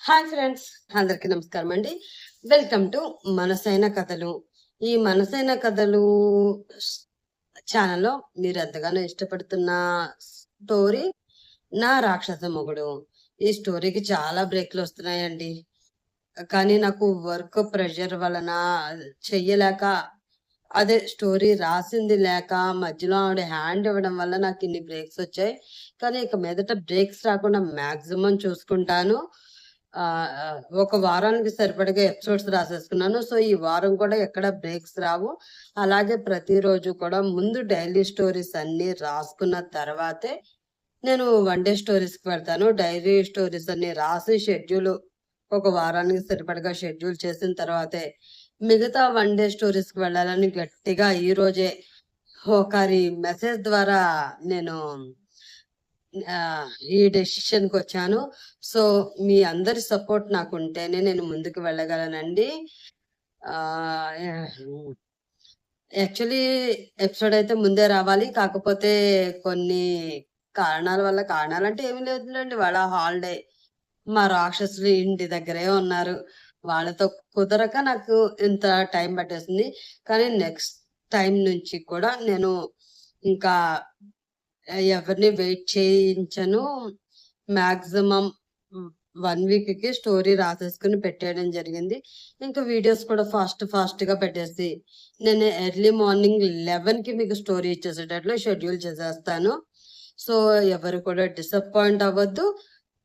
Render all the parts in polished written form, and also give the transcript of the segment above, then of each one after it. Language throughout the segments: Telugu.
హాయ్ ఫ్రెండ్స్, అందరికీ నమస్కారం అండి. వెల్కమ్ టు మనసైన కథలు. ఈ మనసైన కథలు ఛానల్లో మీరు ఎంతగానో ఇష్టపడుతున్న స్టోరీ నా రాక్షస మొగుడు. ఈ స్టోరీకి చాలా బ్రేక్లు వస్తున్నాయండి. కానీ నాకు వర్క్ ప్రెషర్ వలన చెయ్యలేక, అదే స్టోరీ రాసింది లేక మధ్యలో ఆవిడ హ్యాండ్ ఇవ్వడం వల్ల నాకు ఇన్ని బ్రేక్స్ వచ్చాయి. కానీ ఇక మీదట బ్రేక్స్ రాకుండా మాక్సిమం చూసుకుంటాను. ఒక వారానికి సరిపడగా ఎపిసోడ్స్ రాసేసుకున్నాను. సో, ఈ వారం కూడా ఎక్కడ బ్రేక్స్ రావు. అలాగే ప్రతిరోజు కూడా ముందు డైలీ స్టోరీస్ అన్నీ రాసుకున్న తర్వాతే నేను వన్ డే స్టోరీస్‌కి వెళ్తాను. డైలీ స్టోరీస్ అన్నీ రాసి ఒక వారానికి సరిపడగా షెడ్యూల్ చేసిన తర్వాతే మిగతా వన్ డే స్టోరీస్‌కి వెళ్ళాలని గట్టిగా ఈరోజే ఒకరి మెసేజ్ ద్వారా నేను ఈ డెసిషన్‌కొచ్చాను. సో, మీ అందరి సపోర్ట్ నాకుంటేనే నేను ముందుకు వెళ్ళగలనండి. యాక్చువల్లీ ఎపిసోడ్ అయితే ముందే రావాలి. కాకపోతే కొన్ని కారణాల వల్ల, కారణాలంటే ఏమి లేదులేండి. వాళ్ళ హాలిడే. మా రాక్షసులు ఇంటి దగ్గరే ఉన్నారు. వాళ్ళతో కుదరక నాకు ఇంత టైం పట్టేసింది. కానీ నెక్స్ట్ టైం నుంచి కూడా నేను ఇంకా ఎవరిని వెయిట్ చేయించను. మాక్సిమం 1 వీక్‌కి స్టోరీ రాసేసుకొని పెట్టేయడం జరిగింది. ఇంకా వీడియోస్ కూడా ఫాస్ట్‌గా పెట్టేసి నేను ఎర్లీ మార్నింగ్ 11కి మీకు స్టోరీ ఇచ్చేసేటట్లు షెడ్యూల్ చేసేస్తాను. సో, ఎవరు కూడా డిసప్పాయింట్ అవ్వద్దు.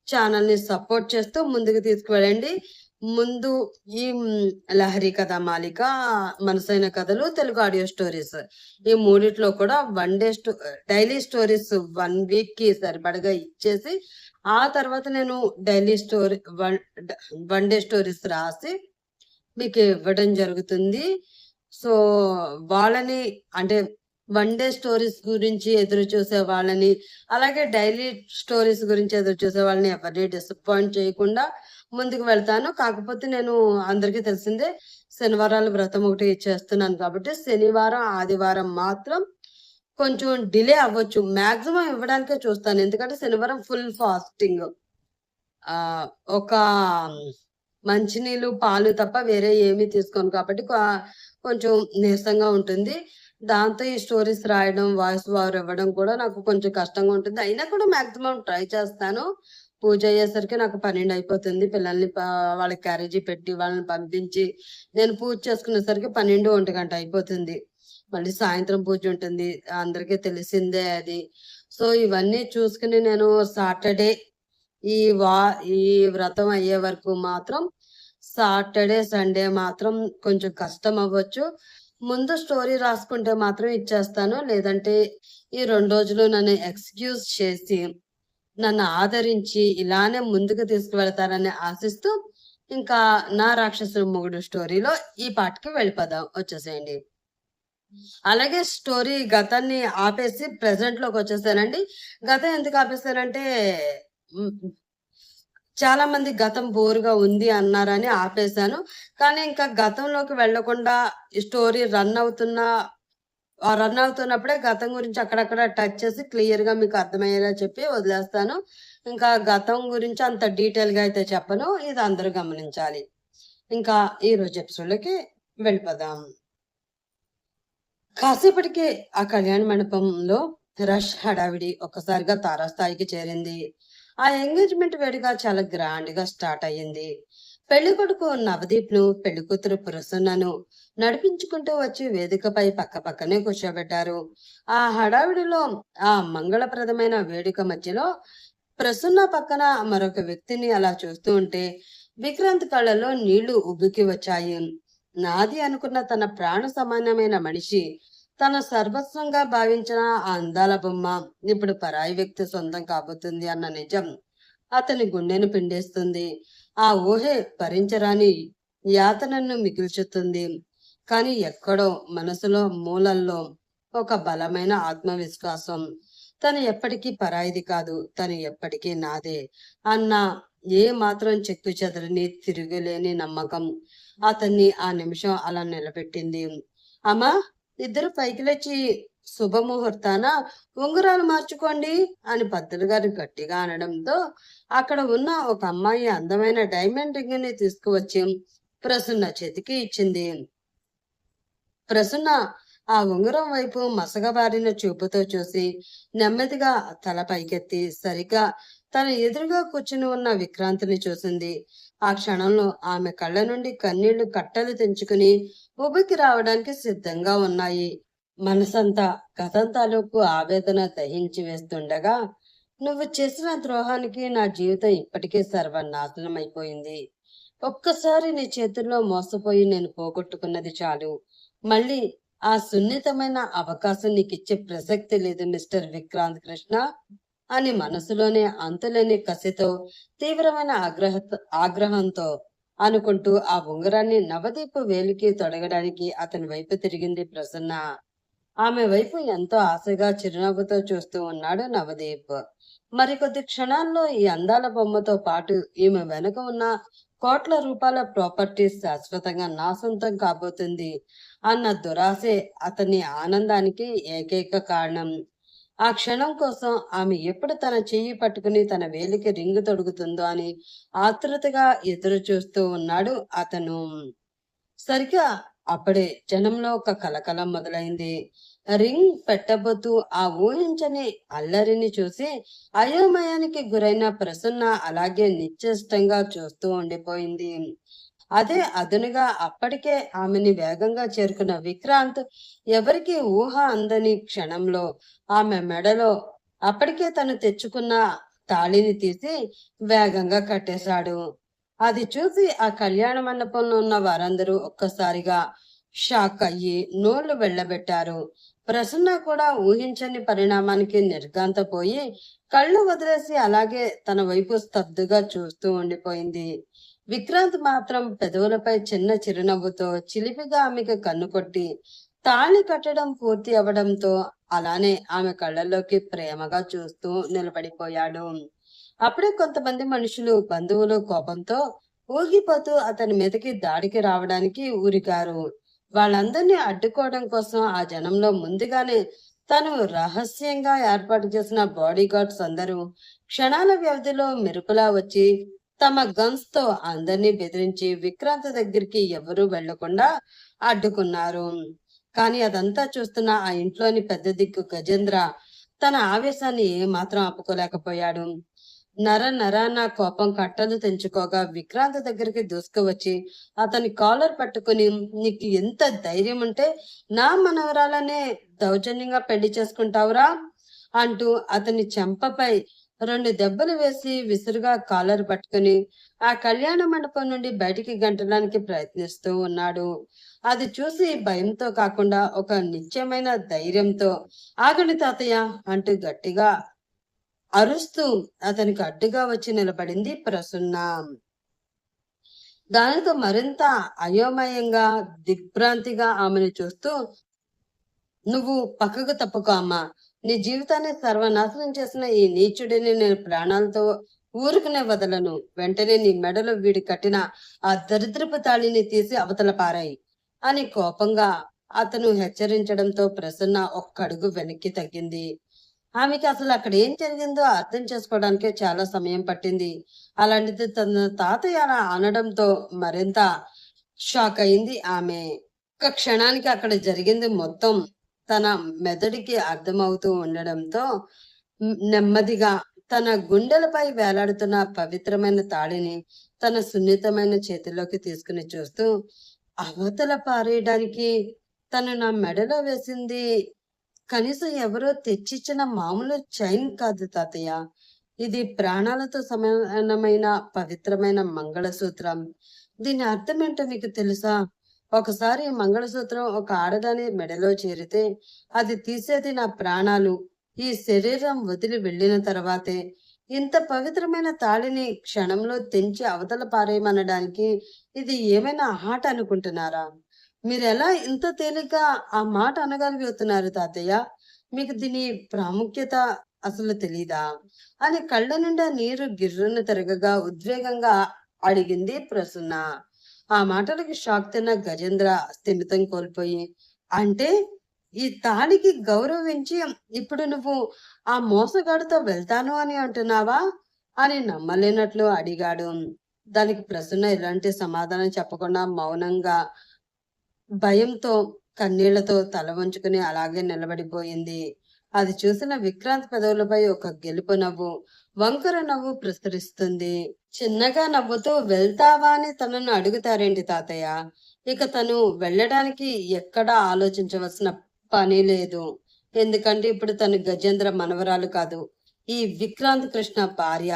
ఛానల్‌ని సపోర్ట్ చేస్తూ ముందుకు తీసుకువెళ్ళండి. ముందు ఈ లహరి కథ మాలిక, మనసైన కథలు, తెలుగు ఆడియో స్టోరీస్ ఈ మూడిట్లో కూడా డైలీ స్టోరీస్ 1 వీక్‌కి సరిపడగా ఇచ్చేసి, ఆ తర్వాత నేను daily story one day stories రాసి మీకు ఇవ్వడం జరుగుతుంది. సో, వాళ్ళని అంటే వన్ డే స్టోరీస్ గురించి ఎదురు చూసే వాళ్ళని, అలాగే డైలీ స్టోరీస్ గురించి ఎదురు చూసే వాళ్ళని ఎవరిని డిసప్పాయింట్ చేయకుండా ముందుకు వెళ్తాను. కాకపోతే నేను అందరికీ తెలిసిందే శనివారాల వ్రతం ఒకటి చేస్తున్నాను కాబట్టి శనివారం, ఆదివారం మాత్రం కొంచెం డిలే అవ్వచ్చు. మాక్సిమం ఇవ్వడానికే చూస్తాను. ఎందుకంటే శనివారం ఫుల్ ఫాస్టింగ్. ఒక మంచినీళ్ళు, పాలు తప్ప వేరే ఏమీ తీసుకోను కాబట్టి కొంచెం నీరసంగా ఉంటుంది. దాంతో ఈ స్టోరీస్ రాయడం, వాయిస్ ఓవర్ ఇవ్వడం కూడా నాకు కొంచెం కష్టంగా ఉంటుంది. అయినా కూడా మాక్సిమం ట్రై చేస్తాను. పూజ అయ్యేసరికి నాకు 12 అయిపోతుంది. పిల్లల్ని వాళ్ళకి క్యారేజీ పెట్టి వాళ్ళని పంపించి నేను పూజ చేసుకునేసరికి 12, 1 గంట అయిపోతుంది. మళ్ళీ సాయంత్రం పూజ ఉంటుంది. అందరికీ తెలిసిందే అది. సో, ఇవన్నీ చూసుకుని నేను సాటర్డే ఈ వా ఈ వ్రతం అయ్యే వరకు మాత్రం సాటర్డే, సండే మాత్రం కొంచెం కష్టం అవ్వచ్చు. ముందు స్టోరీ రాసుకుంటే మాత్రం ఇచ్చేస్తాను. లేదంటే ఈ 2 రోజులు నన్ను ఎక్స్‌క్యూజ్ చేసి, నన్ను ఆదరించి ఇలానే ముందుకు తీసుకువెళతారని ఆశిస్తూ, ఇంకా నా రాక్షసుడి మొగుడు స్టోరీలో ఈ పార్ట్‌కి వెళ్ళిపోదాం. వచ్చేసేయండి. అలాగే స్టోరీ గతాన్ని ఆపేసి ప్రెజెంట్‌లోకి వచ్చేసానండి. గతం ఎందుకు ఆపేసానంటే హ్మ్. చాలా మంది గతం బోరుగా ఉంది అన్నారని ఆపేశాను. కానీ ఇంకా గతంలోకి వెళ్ళకుండా ఈ స్టోరీ రన్ అవుతున్నప్పుడే గతం గురించి అక్కడక్కడ టచ్ చేసి క్లియర్‌గా మీకు అర్థమయ్యేలా చెప్పి వదిలేస్తాను. ఇంకా గతం గురించి అంత డీటెయిల్‌గా అయితే చెప్పను. ఇది అందరూ గమనించాలి. ఇంకా ఈరోజు ఎపిసోడ్‌లోకి వెళ్ళిపోదాం. కాసేపటికే ఆ కళ్యాణ మండపంలో రష్ హడావిడి ఒక్కసారిగా తారాస్థాయికి చేరింది. ఆ ఎంగేజ్మెంట్ వేడుక చాలా గ్రాండ్ గా స్టార్ట్ అయ్యింది. పెళ్లి కొడుకు నవదీప్ ను, పెళ్లి కూతురు ప్రసన్నను నడిపించుకుంటూ వచ్చి వేదికపై పక్కనే కూర్చోబెట్టారు. ఆ హడావిడిలో, ఆ మంగళప్రదమైన వేడుక మధ్యలో ప్రసన్న పక్కన మరొక వ్యక్తిని అలా చూస్తూ ఉంటే విక్రాంత్ కళ్ళలో నీళ్లు ఉబ్బికి వచ్చాయి. నాది అనుకున్న తన ప్రాణ సమానమైన మనిషి, తన సర్వస్వంగా భావించిన ఆ అందాల బొమ్మ ఇప్పుడు పరాయి వ్యక్తి సొంతం కాబోతుంది అన్న నిజం అతని గుండెను పిండేస్తుంది. ఆ ఊహే భరించరాని యాతనను మిగిల్చుతుంది. కానీ ఎక్కడో మనసులో మూలల్లో ఒక బలమైన ఆత్మవిశ్వాసం, తను ఎప్పటికీ పరాయిది కాదు, తను ఎప్పటికీ నాదే అన్న ఏ మాత్రం చెక్కు చెదరని తిరుగులేని నమ్మకం అతన్ని ఆ నిమిషం అలా నిలబెట్టింది. అమ్మా, ఇద్దరు పైకి లేచి శుభముహూర్తాన ఉంగరాలు మార్చుకోండి అని పంతులు గారు గట్టిగా అనడంతో అక్కడ ఉన్న ఒక అమ్మాయి అందమైన డైమండ్ రింగ్ ని తీసుకువచ్చి ప్రసన్న చేతికి ఇచ్చింది. ప్రసన్న ఆ ఉంగరం వైపు మసకబారిన చూపుతో చూసి నెమ్మదిగా తల పైకెత్తి సరిగ్గా తన ఎదురుగా కూర్చుని ఉన్న విక్రాంతిని చూసింది. ఆ క్షణంలో ఆమె కళ్ళ నుండి కన్నీళ్లు కట్టలు తెంచుకుని ఉబికి రావడానికి సిద్ధంగా ఉన్నాయి. మనసంతా గతం తాలూకు ఆవేదన దహించి వేస్తుండగా, నువ్వు చేసిన ద్రోహానికి నా జీవితం ఇప్పటికే సర్వనాశనమైపోయింది. ఒక్కసారి నీ చేతుల్లో మోసపోయి నేను పోగొట్టుకున్నది చాలు. మళ్ళీ ఆ సున్నితమైన అవకాశం నీకిచ్చే ప్రసక్తి లేదు మిస్టర్ విక్రాంత్ కృష్ణ అని మనసులోనే అంతులేని కసితో, తీవ్రమైన ఆగ్రహంతో అనుకుంటూ ఆ ఉంగరాన్ని నవదీపు వేలికి తొడగడానికి అతని వైపు తిరిగింది ప్రసన్న. ఆమె వైపు ఎంతో ఆశగా చిరునవ్వుతో చూస్తూ ఉన్నాడు నవదీప్. మరికొద్ది క్షణాల్లో ఈ అందాల బొమ్మతో పాటు ఈమె వెనుక ఉన్న కోట్ల రూపాయల ప్రాపర్టీ శాశ్వతంగా నా సొంతం కాబోతుంది అన్న దురాశే అతని ఆనందానికి ఏకైక కారణం. ఆ క్షణం కోసం ఆమె ఎప్పుడు తన చెయ్యి పట్టుకుని తన వేలికి రింగు తొడుగుతుందో అని ఆతృతగా ఎదురు చూస్తూ ఉన్నాడు అతను. సరిగ్గా అప్పుడే జనంలో ఒక కలకలం మొదలైంది. రింగ్ పెట్టబోతూ ఆ ఊహించని అల్లరిని చూసి అయోమయానికి గురైన ప్రసన్న అలాగే నిశ్చేష్టంగా చూస్తూ ఉండిపోయింది. అదే అదునుగా అప్పటికే ఆమెని వేగంగా చేరుకున్న విక్రాంత్ ఎవరికి ఊహ అందని క్షణంలో ఆమె మెడలో అప్పటికే తను తెచ్చుకున్న తాళిని తీసి వేగంగా కట్టేశాడు. అది చూసి ఆ కళ్యాణ మండపంలో ఉన్న వారందరూ ఒక్కసారిగా షాక్ అయ్యి నోళ్లు వెళ్ళబెట్టారు. ప్రసన్న కూడా ఊహించని పరిణామానికి నిర్ఘాంతపోయి కళ్ళు వదిలేసి అలాగే తన వైపు స్తబ్దుగా చూస్తూ ఉండిపోయింది. విక్రాంత్ మాత్రం పెదవులపై చిన్న చిరునవ్వుతో చిలిపిగా ఆమెకు కన్ను కొట్టి తాళి కట్టడం పూర్తి అవడంతో అలానే ఆమె కళ్ళల్లోకి ప్రేమగా చూస్తూ నిలబడిపోయాడు. అప్పుడే కొంతమంది మనుషులు బంధువులు కోపంతో ఊగిపోతూ అతని మీదకి దాడికి రావడానికి ఊరికారు. వాళ్ళందరినీ అడ్డుకోవడం కోసం ఆ జనంలో ముందుగానే తను రహస్యంగా ఏర్పాటు చేసిన బాడీ గార్డ్స్ అందరూ క్షణాల వ్యవధిలో మెరుపులా వచ్చి తమ గన్స్ తో అందరినీ బెదిరించి విక్రాంత్ దగ్గరికి ఎవరూ వెళ్లకుండా అడ్డుకున్నారు. కానీ అదంతా చూస్తున్న ఆ ఇంట్లోని పెద్ద దిక్కు గజేంద్ర తన ఆవేశాన్ని ఏమాత్రం ఆపుకోలేకపోయాడు. నరాన కోపం కట్టలు తెంచుకోగా విక్రాంత్ దగ్గరికి దూసుకువచ్చి అతని కాలర్ పట్టుకుని, నీకు ఎంత ధైర్యం ఉంటే నా మనవరాలనే దౌర్జన్యంగా పెళ్లి చేసుకుంటావురా అంటూ అతని చెంపపై 2 దెబ్బలు వేసి విసురుగా కాలర్ పట్టుకుని ఆ కళ్యాణ మండపం నుండి బయటికి గంటడానికి ప్రయత్నిస్తూ ఉన్నాడు. అది చూసి భయంతో కాకుండా ఒక నిత్యమైన ధైర్యంతో, ఆగండి తాతయ్య అంటూ గట్టిగా అరుస్తూ అతనికి అడ్డుగా వచ్చి నిలబడింది ప్రసన్న. దానితో మరింత అయోమయంగా దిగ్భ్రాంతిగా ఆమెను చూస్తూ, నువ్వు పక్కకు తప్పుకో అమ్మా. నీ జీవితాన్ని సర్వనాశనం చేసిన ఈ నీచుడిని నేను ప్రాణాలతో ఊరుకునే వదలను. వెంటనే నీ మెడలో వీడి కట్టిన ఆ దరిద్రపు తాళిని తీసి అవతల పారాయి అని కోపంగా అతను హెచ్చరించడంతో ప్రసన్న ఒక్కడుగు వెనక్కి తగ్గింది. ఆమెకి అసలు అక్కడ ఏం జరిగిందో అర్థం చేసుకోవడానికి చాలా సమయం పట్టింది. అలాంటిది తన తాతయ్య అలా అనడంతో మరింత షాక్ అయింది ఆమె. ఒక క్షణానికి అక్కడ జరిగింది మొత్తం తన మెదడికి అర్థమవుతూ ఉండడంతో నెమ్మదిగా తన గుండెలపై వేలాడుతున్న పవిత్రమైన తాళిని తన సున్నితమైన చేతిలోకి తీసుకుని చూస్తూ, అవతల పారేయడానికి తను నా మెడలో వేసింది కనీసం ఎవరో తెచ్చిచ్చిన మామూలు చైన్ కాదు తాతయ్య. ఇది ప్రాణాలతో సమానమైన పవిత్రమైన మంగళసూత్రం. దీని అర్థం ఏంటో నీకు తెలుసా? ఒకసారి మంగళసూత్రం ఒక ఆడదాని మెడలో చేరితే అది తీసేది నా ప్రాణాలు. ఈ శరీరం వదిలి వెళ్ళిన తర్వాతే. ఇంత పవిత్రమైన తాళిని క్షణంలో తెంచి అవతల పారేయమనడానికి ఇది ఏమైనా ఆట అనుకుంటున్నారా? మీరెలా ఇంత తేలిగ్గా ఆ మాట అనగలుగుతున్నారు తాతయ్య? మీకు దీని ప్రాముఖ్యత అసలు తెలీదా అని కళ్ళ నిండా నీరు గిర్రున తిరగగా ఉద్వేగంగా అడిగింది ప్రసన్న. ఆ మాటలకి షాక్ తిన్న గజేంద్ర స్థిమితం కోల్పోయి, అంటే ఈ తాళికి గౌరవించి ఇప్పుడు నువ్వు ఆ మోసగాడితో వెళ్తాను అని అంటున్నావా? అని నమ్మలేనట్లు అడిగాడు. దానికి ప్రసన్న ఎలాంటి సమాధానం చెప్పకుండా మౌనంగా, భయంతో, కన్నీళ్లతో తల వంచుకుని అలాగే నిలబడిపోయింది. అది చూసిన విక్రాంత్ పెదవులపై ఒక గెలుపు నవ్వు, వంకర నవ్వు ప్రసరిస్తుంది. చిన్నగా నవ్వుతూ వెళ్తావా అని తనను అడుగుతారేంటి తాతయ్య? ఇక తను వెళ్ళడానికి ఎక్కడా ఆలోచించవలసిన పని లేదు. ఎందుకంటే ఇప్పుడు తను గజేంద్ర మనవరాలు కాదు. ఈ విక్రాంత్ కృష్ణ భార్య.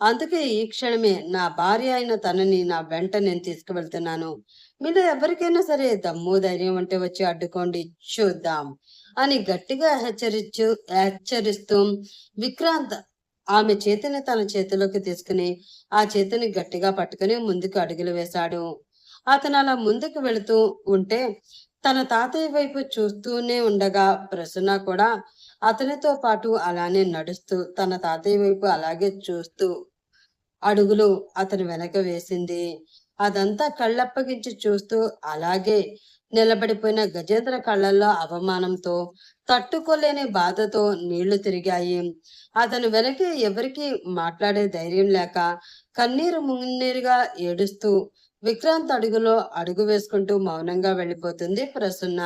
అందుకే ఈ క్షణమే నా భార్య అయిన తనని నా వెంట నేను తీసుకువెళ్తున్నాను. మీలో ఎవరికైనా సరే దమ్ము ధైర్యం ఉంటే వచ్చి అడ్డుకోండి, చూద్దాం అని గట్టిగా హెచ్చరిస్తూ విక్రాంత్ ఆమె చేతిని తన చేతిలోకి తీసుకుని ఆ చేతిని గట్టిగా పట్టుకుని ముందుకు అడుగులు వేశాడు. అతను అలా ముందుకు వెళుతూ ఉంటే తన తాతయ్య వైపు చూస్తూనే ఉండగా ప్రసన్న కూడా అతనితో పాటు అలానే నడుస్తూ తన తాతయ్య వైపు అలాగే చూస్తూ అడుగులు అతని వెనక వేసింది. అదంతా కళ్ళప్పగించి చూస్తూ అలాగే నిలబడిపోయిన గజేంద్ర కళ్ళల్లో అవమానంతో, తట్టుకోలేని బాధతో నీళ్లు తిరిగాయి. అతని వెనక ఎవరికి మాట్లాడే ధైర్యం లేక కన్నీరు మున్నీరుగా ఏడుస్తూ విక్రాంత్ అడుగులో అడుగు వేసుకుంటూ మౌనంగా వెళ్ళిపోతుంది ప్రసన్న.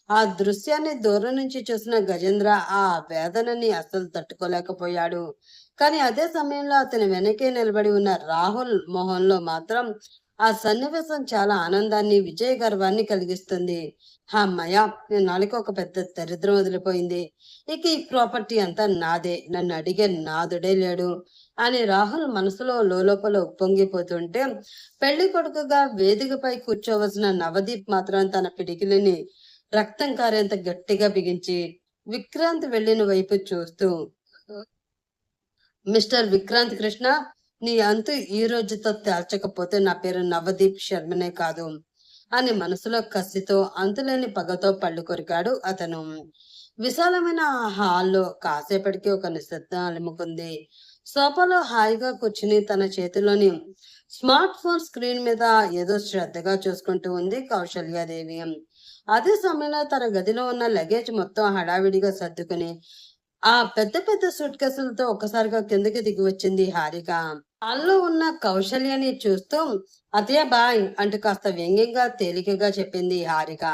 ఆ దృశ్యాన్ని దూరం నుంచి చూసిన గజేంద్ర ఆ వేదనని అస్సలు తట్టుకోలేకపోయాడు. కానీ అదే సమయంలో అతని వెనకే నిలబడి ఉన్న రాహుల్ మొహంలో మాత్రం ఆ సన్నివేశం చాలా ఆనందాన్ని, విజయ గర్వాన్ని కలిగిస్తుంది. హమ్మయ్య! నాలుక ఒక పెద్ద దరిద్రం వదిలిపోయింది. ఇక ఈ ప్రాపర్టీ అంతా నాదే. నన్ను అడిగే నాదుడే లేడు అని రాహుల్ మనసులో లోలోపల ఉప్పొంగిపోతుంటే, పెళ్లి కొడుకుగా వేదికపై కూర్చోవలసిన నవదీప్ మాత్రం తన పిడికిలిని రక్తం కారేంత గట్టిగా బిగించి విక్రాంత్ వెళ్ళిన వైపు చూస్తూ, మిస్టర్ విక్రాంత్ కృష్ణ, నీ అంతు ఈ రోజుతో తేల్చకపోతే నా పేరు నవదీప్ శర్మనే కాదు అని మనసులో కసితో, అంతులేని పగతో పళ్ళు కొరికాడు అతను. విశాలమైన ఆ హాల్లో కాసేపటికి ఒక నిశ్శబ్దం అలుముకుంది. సోఫాలో హాయిగా కూర్చుని తన చేతిలోని స్మార్ట్ ఫోన్ స్క్రీన్ మీద ఏదో శ్రద్ధగా చూసుకుంటూ ఉంది కౌశల్యాదేవి. అదే సమయంలో తన గదిలో ఉన్న లగేజ్ మొత్తం హడావిడిగా సర్దుకుని ఆ పెద్ద పెద్ద సూట్ కేసులతో ఒక్కసారిగా కిందకి దిగి వచ్చింది హారిక. హాల్లో ఉన్న కౌశల్యని చూస్తూ అతయ్య బాయ్ అంటూ కాస్త వ్యంగ్యంగా తేలికగా చెప్పింది హారిక.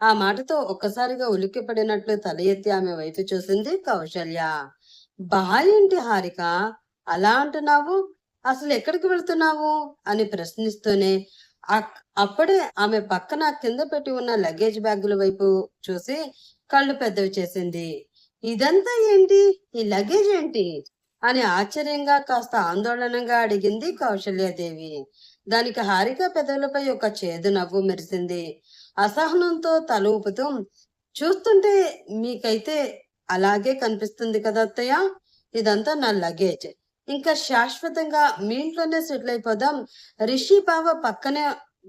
ఆ మాటతో ఒక్కసారిగా ఉలిక్కి పడినట్లు తల ఎత్తి ఆమె వైపు చూసింది కౌశల్య. బాయ్ ఏంటి హారిక, అలా అంటున్నావు? అసలు ఎక్కడికి వెళ్తున్నావు అని ప్రశ్నిస్తూనే అప్పుడే ఆమె పక్కన కింద పెట్టి ఉన్న లగేజ్ బ్యాగుల వైపు చూసి కళ్ళు పెద్దవి చేసింది. ఇదంతా ఏంటి? ఈ లగేజ్ ఏంటి అని ఆశ్చర్యంగా కాస్త ఆందోళనగా అడిగింది కౌశల్యాదేవి. దానికి హారిక పెదవులపై ఒక చేదు నవ్వు మెరిసింది. అసహనంతో తల ఊపుతూ, చూస్తుంటే మీకైతే అలాగే కనిపిస్తుంది కదా అత్తయ్య, ఇదంతా నా లగేజ్. ఇంకా శాశ్వతంగా మీ ఇంట్లోనే సెటిల్ అయిపోదాం, రిషి బావ పక్కనే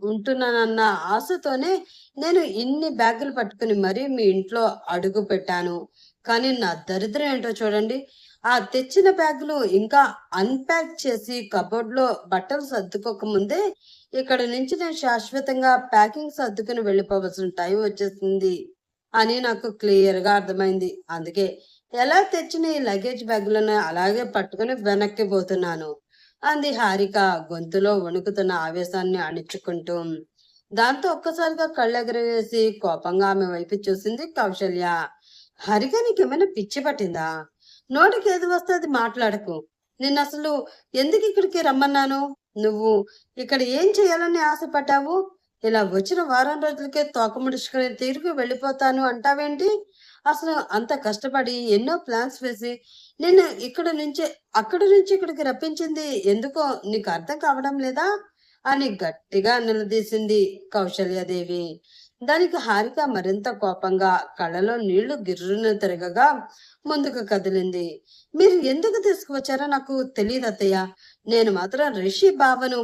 ఉంటున్నానన్న ఆశతోనే నేను ఇన్ని బ్యాగులు పట్టుకుని మరీ మీ ఇంట్లో అడుగు పెట్టాను. కానీ నా దరిద్రం ఏంటో చూడండి. ఆ తెచ్చిన బ్యాగులు ఇంకా అన్‌ప్యాక్ చేసి కబోర్డ్‌లో బట్టలు సర్దుకోక ముందే ఇక్కడి నుంచి నేను శాశ్వతంగా ప్యాకింగ్ సర్దుకుని వెళ్ళిపోవాల్సిన టైం వచ్చేసింది అని నాకు క్లియర్‌గా అర్థమైంది. అందుకే ఎలా తెచ్చిన ఈ లగేజ్ బ్యాగులను అలాగే పట్టుకుని వెనక్కి పోతున్నాను అంది హారిక గొంతులో వణుకుతున్న ఆవేశాన్ని అణుచుకుంటూ. దాంతో ఒక్కసారిగా కళ్ళెగరవేసి కోపంగా ఆమె వైపు చూసింది కౌశల్య. హారిక, నీకేమైనా పిచ్చి పట్టిందా? నోటికి ఏది వస్తే అది మాట్లాడకు. నిన్నసలు ఎందుకు ఇక్కడికి రమ్మన్నాను? నువ్వు ఇక్కడ ఏం చేయాలని ఆశపడ్డావు? ఇలా వచ్చిన వారం రోజులకే తోక ముడుచుకుని తిరిగి వెళ్ళిపోతాను అంటావేంటి? అసలు అంత కష్టపడి ఎన్నో ప్లాన్స్ వేసి నిన్ను అక్కడి నుంచి ఇక్కడికి రప్పించింది ఎందుకో నీకు అర్థం కావడం లేదా అని గట్టిగా నిలదీసింది కౌశల్యాదేవి. దానికి హారిక మరింత కోపంగా కళ్ళలో నీళ్లు గిర్రున తిరగగా ముందుకు కదిలింది. మీరు ఎందుకు తీసుకువచ్చారో నాకు తెలియదు అత్తయ్య. నేను మాత్రం రిషి బావను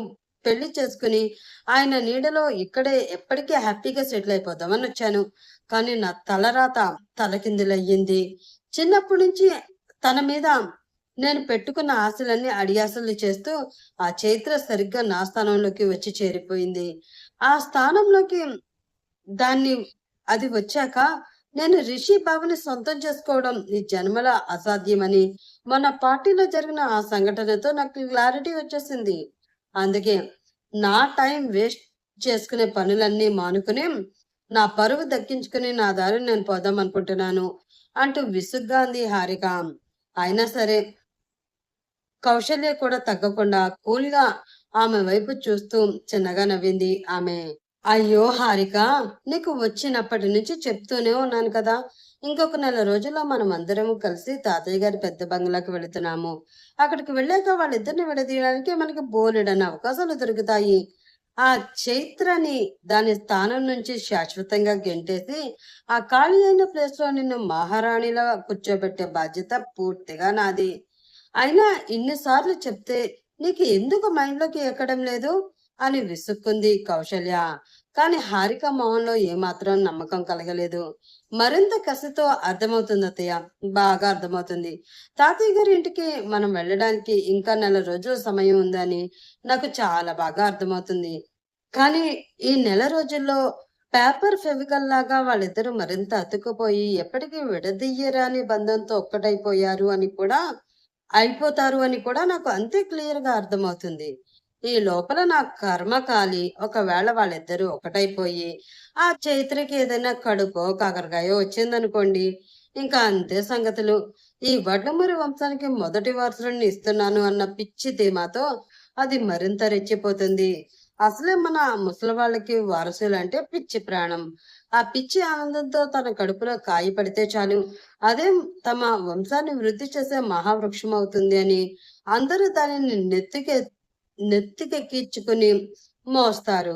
పెళ్లి చేసుకుని ఆయన నీడలో ఇక్కడే ఎప్పటికీ హ్యాపీగా సెటిల్ అయిపోదామని వచ్చాను. కానీ నా తలరాత తలకిందులయ్యింది. చిన్నప్పటి నుంచి తన మీద నేను పెట్టుకున్న ఆశలన్నీ అడియాసలు చేస్తూ ఆ చైత్ర సరిగ్గా నా స్థానంలోకి వచ్చి చేరిపోయింది. ఆ స్థానంలోకి దాన్ని అది వచ్చాక నేను రిషి బాబుని సొంతం చేసుకోవడం ఈ జన్మల అసాధ్యమని మన పార్టీలో జరిగిన ఆ సంఘటనతో నాకు క్లారిటీ వచ్చేసింది. అందుకే నా టైం వేస్ట్ చేసుకునే పనులన్నీ మానుకుని నా పరువు దక్కించుకుని నా దారిని నేను పోదాం అనుకుంటున్నాను అంటూ విసుగ్గా అంది హారిక. అయినా సరే కౌశల్య కూడా తగ్గకుండా కూల్గా ఆమె వైపు చూస్తూ చిన్నగా నవ్వింది ఆమె. అయ్యో హారిక, నీకు వచ్చినప్పటి నుంచి చెప్తూనే ఉన్నాను కదా, ఇంకొక నెల రోజుల్లో మనం అందరం కలిసి తాతయ్య గారి పెద్ద బంగ్లాకి వెళుతున్నాము. అక్కడికి వెళ్ళాక వాళ్ళిద్దరిని విడదీయడానికి మనకి బోలెడని అవకాశాలు దొరుకుతాయి. ఆ చైత్రని దాని స్థానం నుంచి శాశ్వతంగా గెంటేసి ఆ ఖాళీ అయిన ప్లేస్ లో నిన్ను మహారాణిలా కూర్చోబెట్టే బాధ్యత పూర్తిగా నాది. అయినా ఇన్నిసార్లు చెప్తే నీకు ఎందుకు మైండ్లోకి ఎక్కడం లేదు అని విసుక్కుంది కౌశల్య. కాని హారిక మొహంలో ఏమాత్రం నమ్మకం కలగలేదు. మరింత కసితో అర్థమవుతుంది అత్తయ్య, బాగా అర్థమవుతుంది. తాతయ్య గారి ఇంటికి మనం వెళ్ళడానికి ఇంకా నెల రోజుల సమయం ఉందని నాకు చాలా బాగా అర్థమవుతుంది. కానీ ఈ నెల రోజుల్లో పేపర్ ఫెవికల్ లాగా వాళ్ళిద్దరూ మరింత అతుక్కుపోయి ఎప్పటికీ విడదీయరాని బంధంతో ఒక్కటైపోయారు అని కూడా అయిపోతారు అని కూడా నాకు అంతే క్లియర్ గా అర్థమవుతుంది. ఈ లోపల నా కర్మ కాలి ఒకవేళ వాళ్ళిద్దరూ ఒకటైపోయి ఆ చైత్రకి ఏదైనా కడుపో కాకరకాయో వచ్చిందనుకోండి, ఇంకా అంతే సంగతులు. ఈ వడ్లమూరి వంశానికి మొదటి వారసుని ఇస్తున్నాను అన్న పిచ్చి ధీమాతో అది మరింత రెచ్చిపోతుంది. అసలే మన ముసలి వాళ్ళకి వారసులు అంటే పిచ్చి ప్రాణం. ఆ పిచ్చి ఆనందంతో తన కడుపులో కాయ పడితే చాలు, అదే తమ వంశాన్ని వృద్ధి చేసే మహావృక్షం అవుతుంది అని అందరూ దానిని నెత్తికెక్కించుకుని మోస్తారు.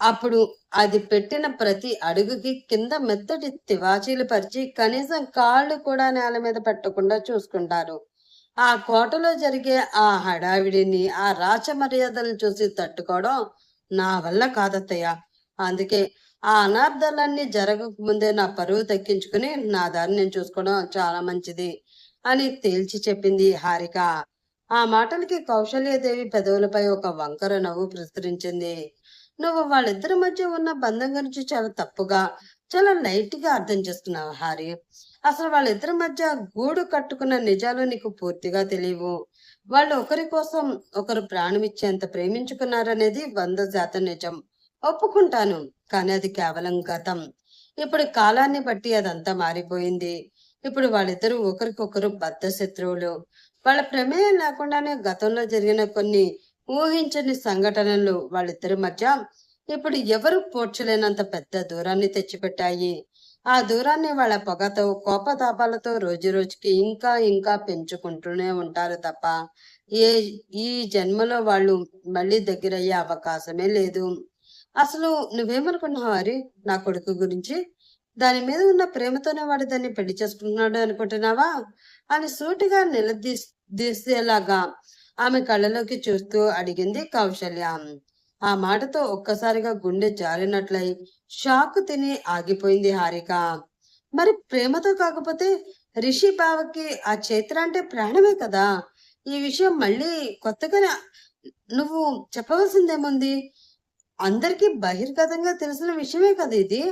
అప్పుడు అది పెట్టిన ప్రతి అడుగుకి కింద మెత్తటి తివాచీలు పరిచి కనీసం కాళ్ళు కూడా నేల మీద పెట్టకుండా చూసుకుంటారు. ఆ కోటలో జరిగే ఆ హడావిడిని, ఆ రాచ మర్యాదలను చూసి తట్టుకోవడం నా వల్ల కాదత్తయ్య. అందుకే ఆ అనార్థాలన్నీ జరగక ముందే నా పరువు దక్కించుకుని నా దారి నేను చూసుకోవడం చాలా మంచిది అని తేల్చి చెప్పింది హారిక. ఆ మాటలకి కౌశల్యదేవి పెదవులపై ఒక వంకర నవ్వు ప్రసరించింది. నువ్వు వాళ్ళిద్దరి మధ్య ఉన్న బంధం గురించి చాలా తప్పుగా, చాలా లైట్ గా అర్థం చేసుకున్నావు హారి. అసలు వాళ్ళిద్దరి మధ్య గూడు కట్టుకున్న నిజాలు నీకు పూర్తిగా తెలియవు. వాళ్ళు ఒకరి కోసం ఒకరు ప్రాణం ఇచ్చేంత ప్రేమించుకున్నారనేది 100% నిజం, ఒప్పుకుంటాను. కానీ అది కేవలం గతం. ఇప్పుడు కాలాన్ని బట్టి అదంతా మారిపోయింది. ఇప్పుడు వాళ్ళిద్దరూ ఒకరికొకరు బద్ధ శత్రువులు. వాళ్ళ ప్రమేయం లేకుండానే గతంలో జరిగిన కొన్ని ఊహించని సంఘటనలు వాళ్ళిద్దరి మధ్య ఇప్పుడు ఎవరు పోడ్చలేనంత పెద్ద దూరాన్ని తెచ్చిపెట్టాయి. ఆ దూరాన్ని వాళ్ళ పొగతో కోపతాపాలతో రోజు రోజుకి ఇంకా ఇంకా పెంచుకుంటూనే ఉంటారు తప్ప ఏ ఈ జన్మలో వాళ్ళు మళ్ళీ దగ్గరయ్యే అవకాశమే లేదు. అసలు నువ్వేమనుకున్నావు హరి నా కొడుకు గురించి? దాని మీద ఉన్న ప్రేమతోనే వాడు దాన్ని పెళ్లి చేసుకుంటున్నాడు అనుకుంటున్నావా అని సూటిగా నిలదీసేలాగా ఆమె కళ్ళలోకి చూస్తూ అడిగింది కౌశల్య. ఆ మాటతో ఒక్కసారిగా గుండె జారినట్లయి షాక్ తిని ఆగిపోయింది హారిక. మరి ప్రేమతో కాకపోతే రిషి బావకి ఆ చైత్ర అంటే ప్రాణమే కదా. ఈ విషయం మళ్ళీ కొత్తగా నువ్వు చెప్పవలసిందేముంది? అందరికీ బహిర్గతంగా తెలిసిన విషయమే కదా ఇది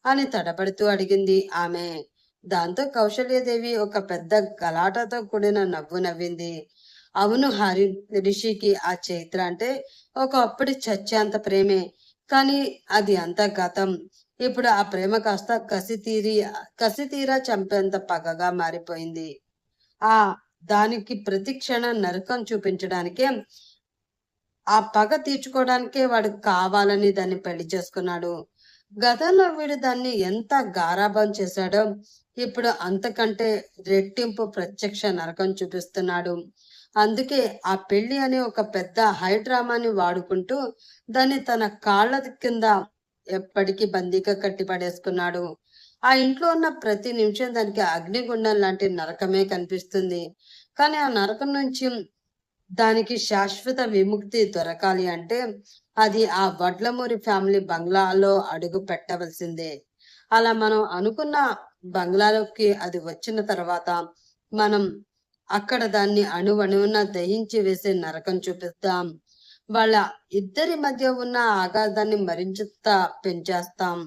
అని తడబడుతూ అడిగింది ఆమె. దాంతో కౌశల్యదేవి ఒక పెద్ద గలాటతో కూడిన నవ్వు నవ్వింది. అవును హరి, రిషికి ఆ చైత్ర అంటే ఒకప్పుడు చచ్చేంత ప్రేమే. కానీ అది అంత గతం. ఇప్పుడు ఆ ప్రేమ కాస్త కసి తీరా చంపేంత పగగా మారిపోయింది. ఆ దానికి ప్రతి క్షణం నరకం చూపించడానికే, ఆ పగ తీర్చుకోవడానికే వాడు కావాలని దాన్ని పెళ్లి చేసుకున్నాడు. గతంలో వీడు దాన్ని ఎంత గారాబం చేశాడో ఇప్పుడు అంతకంటే రెట్టింపు ప్రత్యక్ష నరకం చూపిస్తున్నాడు. అందుకే ఆ పెళ్లి అనే ఒక పెద్ద హైడ్రామాని వాడుకుంటూ దాన్ని తన కాళ్ళ కింద ఎప్పటికీ బందీగా కట్టి పడేసుకున్నాడు. ఆ ఇంట్లో ఉన్న ప్రతి నిమిషం దానికి అగ్నిగుండం లాంటి నరకమే కనిపిస్తుంది. కానీ ఆ నరకం నుంచి దానికి శాశ్వత విముక్తి దొరకాలి అంటే అది ఆ వడ్లమూరి ఫ్యామిలీ బంగ్లాలో అడుగు పెట్టవలసిందే. అలా మనం అనుకున్న బంగ్లాలోకి అది వచ్చిన తర్వాత మనం అక్కడ దాన్ని అణువణువున దహించి వేసే నరకం చూపిస్తాం. వాళ్ళ ఇద్దరి మధ్య ఉన్న ఆగాధాన్ని మరింత పెంచేస్తాం.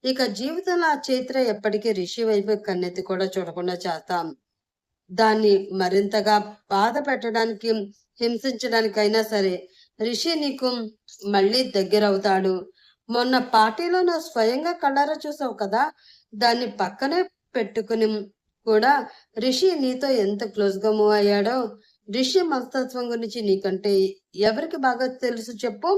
ఇక జీవితంలో ఆ చైత్ర ఎప్పటికీ రిషి వైపు కన్నెత్తి కూడా చూడకుండా చేస్తాం. దాన్ని మరింతగా బాధ పెట్టడానికి, హింసించడానికైనా సరే రిషి నీకు మళ్ళీ దగ్గరవుతాడు. మొన్న పార్టీలో నువ్వు స్వయంగా కళ్ళారా చూసావు కదా! దాన్ని పక్కనే పెట్టుకుని కూడా రిషి నీతో ఎంత క్లోజ్‌గా మూవ్ అయ్యాడో, రిషి మనస్తత్వం గురించి నీకంటే ఎవరికి బాగా తెలుసు చెప్పు?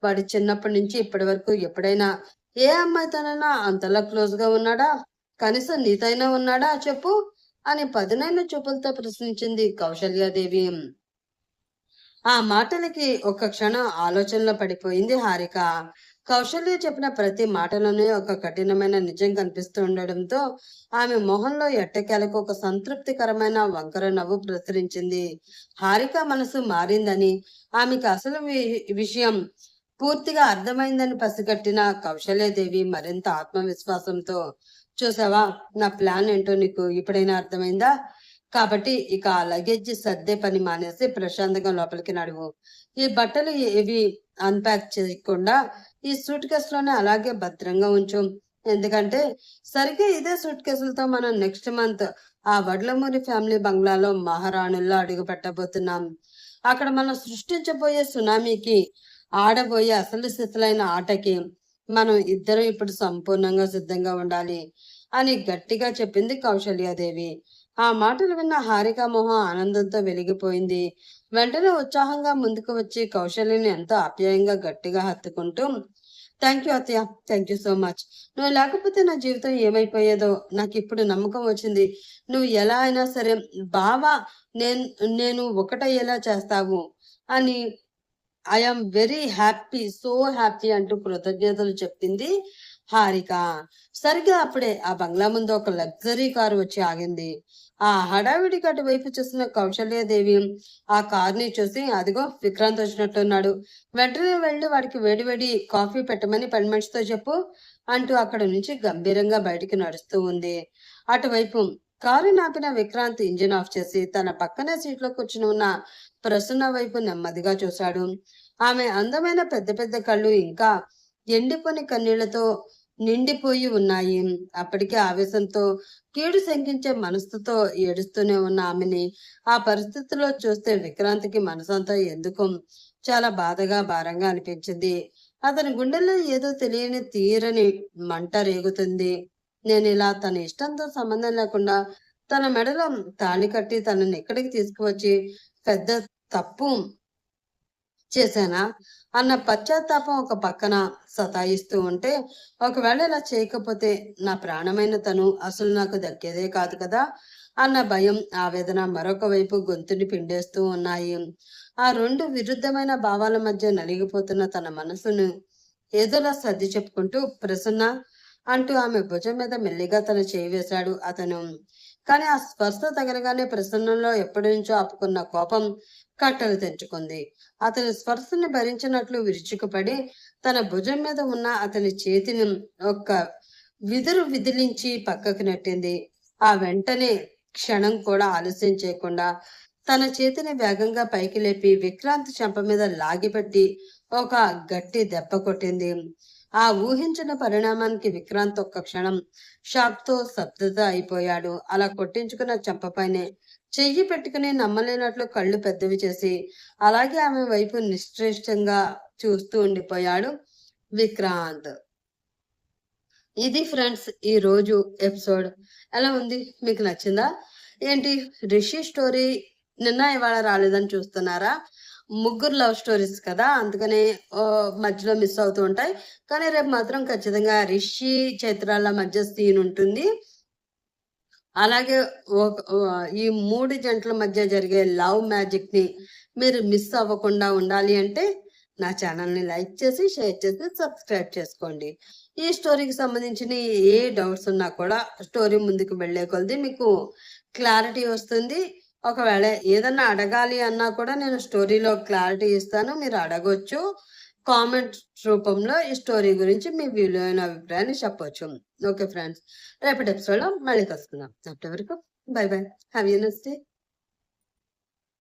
వాడు చిన్నప్పటి నుంచి ఇప్పటి వరకు ఎప్పుడైనా ఏ అమ్మాయితోనైనా అంతలా క్లోజ్‌గా ఉన్నాడా? కనీసం నీతో అయినా ఉన్నాడా చెప్పు? అని పదునైన చూపులతో ప్రశ్నించింది కౌసల్యాదేవి. ఆ మాటలకి ఒక్క క్షణం ఆలోచనలో పడిపోయింది హారిక. కౌశల్య చెప్పిన ప్రతి మాటలోనే ఒక కఠినమైన నిజం కనిపిస్తూ ఉండడంతో ఆమె మొహంలో ఎట్టకేలకు ఒక సంతృప్తికరమైన వంకర నవ్వు ప్రసరించింది. హారిక మనసు మారిందని, ఆమెకు అసలు విషయం పూర్తిగా అర్థమైందని పసిగట్టిన కౌశల్యదేవి మరింత ఆత్మవిశ్వాసంతో, చూసావా, నా ప్లాన్ ఏంటో నీకు ఇప్పుడైనా అర్థమైందా? కాబట్టి ఇక ఆ లగేజ్ సర్దే పని మానేసి ప్రశాంతంగా లోపలికి నడువు. ఈ బట్టలు ఏవి అన్‌ప్యాక్ చేయకుండా ఈ సూట్ కేస్‌లోనే అలాగే భద్రంగా ఉంచు. ఎందుకంటే సరిగ్గా ఇదే సూట్ కేసులతో మనం నెక్స్ట్ మంత్ ఆ వడ్లమూరి ఫ్యామిలీ బంగ్లాలో మహారాణుల్లో అడుగు పెట్టబోతున్నాం. అక్కడ మనం సృష్టించబోయే సునామీకి, ఆడబోయే అసలు స్థితులైన ఆటకి మనం ఇద్దరం ఇప్పుడు సంపూర్ణంగా సిద్ధంగా ఉండాలి అని గట్టిగా చెప్పింది కౌశల్యాదేవి. ఆ మాటలు విన్న హారిక మొహం ఆనందంతో వెలిగిపోయింది. వెంటనే ఉత్సాహంగా ముందుకు వచ్చి కౌశల్యని ఎంతో ఆప్యాయంగా గట్టిగా హత్తుకుంటూ, థ్యాంక్ యూ అత్తయ్య, థ్యాంక్ యూ సో మచ్. నువ్వు లేకపోతే నా జీవితం ఏమైపోయేదో నాకు ఇప్పుడు నమ్మకం వచ్చింది. నువ్వు ఎలా అయినా సరే బావ నేను నేను ఒకటయ్యేలా చేస్తావు అని I am very happy, so happy అంటూ కృతజ్ఞతలు చెప్పింది హారిక. సరిగ్గా అప్పుడే ఆ బంగ్లా ముందు ఒక లగ్జరీ కారు వచ్చి ఆగింది. ఆ హడావిడికి అటువైపు చూసిన కౌశల్యాదేవి ఆ కార్ని చూసి, అదిగో విక్రాంత్ వచ్చినట్టున్నాడు, వెంటనే వెళ్ళి వాడికి వేడివేడి కాఫీ పెట్టమని పని మనిషితో చెప్పు అంటూ అక్కడ నుంచి గంభీరంగా బయటికి నడుస్తూ ఉంది. అటువైపు కారు నాపిన విక్రాంత్ ఇంజిన్ ఆఫ్ చేసి తన పక్కనే సీట్లో కూర్చుని ఉన్న ప్రసన్న వైపు నెమ్మదిగా చూశాడు. ఆమె అందమైన పెద్ద పెద్ద కళ్ళు ఇంకా ఎండిపోని కన్నీళ్లతో నిండిపోయి ఉన్నాయి. అప్పటికే ఆవేశంతో, కీడు శంకించే మనసుతో ఏడుస్తూనే ఉన్న ఆమెని ఆ పరిస్థితిలో చూస్తే విక్రాంత్‌కి మనసంతా ఎందుకో చాలా బాధగా, భారంగా అనిపించింది. అతని గుండెల్లో ఏదో తెలియని తీరని మంట రేగుతుంది. నేనిలా తన ఇష్టంతో సంబంధం లేకుండా తన మెడలో తాళి కట్టి తనని ఇక్కడికి తీసుకువచ్చి పెద్ద తప్పు చేశానా అన్న పశ్చాత్తాపం ఒక పక్కన సతాయిస్తూ ఉంటే, ఒకవేళ ఇలా చేయకపోతే నా ప్రాణమైన తను అసలు నాకు దక్కేదే కాదు కదా అన్న భయం, ఆవేదన మరొక వైపు గొంతుని పిండేస్తూ ఉన్నాయి. ఆ రెండు విరుద్ధమైన భావాల మధ్య నలిగిపోతున్న తన మనసును ఏదోలా సర్ది చెప్పుకుంటూ, ప్రసన్న అంటూ ఆమె భుజం మీద మెల్లిగా తన చేయి వేశాడు అతను. కానీ ఆ స్పర్శ తగలగానే ప్రసన్నంలో ఎప్పటి నుంచో ఆపుకున్న కోపం కట్టలు తెంచుకుంది. అతని స్పర్శని భరించినట్లు విరుచుకుపడి తన భుజం మీద ఉన్న అతని చేతిని ఒక్క విదురు విదిలించి పక్కకు నెట్టింది. ఆ వెంటనే క్షణం కూడా ఆలస్యం చేయకుండా తన చేతిని వేగంగా పైకి లేపి విక్రాంత్ చెంప మీద లాగిపెట్టి ఒక గట్టి దెబ్బ కొట్టింది. ఆ ఊహించిన పరిణామానికి విక్రాంత్ ఒక్క క్షణం షాక్ తో స్తబ్దత అయిపోయాడు. అలా కొట్టించుకున్న చెంపపైనే చెయ్యి పెట్టుకుని నమ్మలేనట్లు కళ్ళు పెద్దవి చేసి అలాగే ఆమె వైపు నిశ్చేష్టంగా చూస్తూ ఉండిపోయాడు విక్రాంత్. ఇది ఫ్రెండ్స్ ఈ రోజు ఎపిసోడ్. ఎలా ఉంది, మీకు నచ్చిందా ఏంటి? రిషి స్టోరీ నిన్న ఇవాళ రాలేదని చూస్తున్నారా? ముగ్గురు లవ్ స్టోరీస్ కదా, అందుకనే మధ్యలో మిస్ అవుతూ ఉంటాయి. కానీ రేపు మాత్రం ఖచ్చితంగా రిషి చైత్రాల మధ్య సీన్ ఉంటుంది. అలాగే ఈ 3 జంటల మధ్య జరిగే లవ్ మ్యాజిక్ ని మీరు మిస్ అవ్వకుండా ఉండాలి అంటే నా ఛానల్ని లైక్ చేసి, షేర్ చేసి, సబ్స్క్రైబ్ చేసుకోండి. ఈ స్టోరీకి సంబంధించిన ఏ డౌట్స్ ఉన్నా కూడా స్టోరీ ముందుకు వెళ్లే కొలది మీకు క్లారిటీ వస్తుంది. ఒకవేళ ఏదన్నా అడగాలి అన్నా కూడా నేను స్టోరీలో క్లారిటీ ఇస్తాను, మీరు అడగొచ్చు. కామెంట్ రూపంలో ఈ స్టోరీ గురించి మీ విలువైన అభిప్రాయాన్ని చెప్పొచ్చు. ఓకే ఫ్రెండ్స్, రేపటి ఎపిసోడ్లో మళ్ళీ కలుసుకుందాం. అప్పటి వరకు by by, have a nice day.